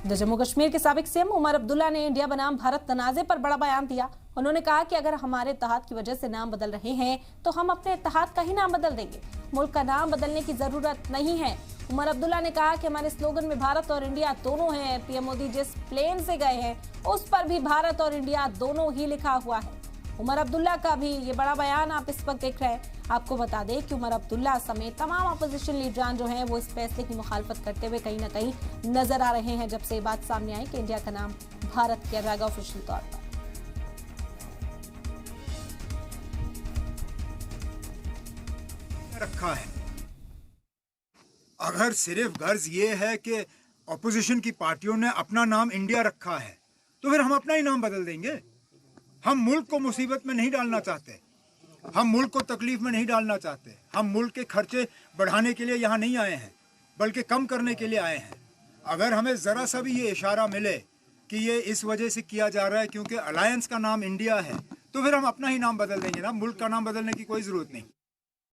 इधर जम्मू कश्मीर के साबिक सीएम उमर अब्दुल्ला ने इंडिया बनाम भारत तनाज़े पर बड़ा बयान दिया। उन्होंने कहा कि अगर हमारे इत्तेहाद की वजह से नाम बदल रहे हैं तो हम अपने इत्तेहाद का ही नाम बदल देंगे, मुल्क का नाम बदलने की जरूरत नहीं है। उमर अब्दुल्ला ने कहा कि हमारे स्लोगन में भारत और इंडिया दोनों हैं। पीएम मोदी जिस प्लेन से गए हैं उस पर भी भारत और इंडिया दोनों ही लिखा हुआ है। उमर अब्दुल्ला का भी ये बड़ा बयान आप इस वक्त देख रहे हैं। आपको बता दें कि उमर अब्दुल्ला समेत तमाम अपोजिशन लीडरान जो हैं वो इस फैसले की मुखालफत करते हुए कहीं ना कहीं नजर आ रहे हैं, जब से ये बात सामने आई कि इंडिया का नाम भारत किया जाएगा ऑफिशियल तौर पर। रखा है। अगर सिर्फ गर्ज ये है कि ऑपोजिशन की पार्टियों ने अपना नाम इंडिया रखा है तो फिर हम अपना ही नाम बदल देंगे। हम मुल्क को मुसीबत में नहीं डालना चाहते, हम मुल्क को तकलीफ में नहीं डालना चाहते। हम मुल्क के खर्चे बढ़ाने के लिए यहाँ नहीं आए हैं, बल्कि कम करने के लिए आए हैं। अगर हमें ज़रा सा भी ये इशारा मिले कि ये इस वजह से किया जा रहा है क्योंकि अलायंस का नाम इंडिया है, तो फिर हम अपना ही नाम बदल देंगे ना। मुल्क का नाम बदलने की कोई ज़रूरत नहीं।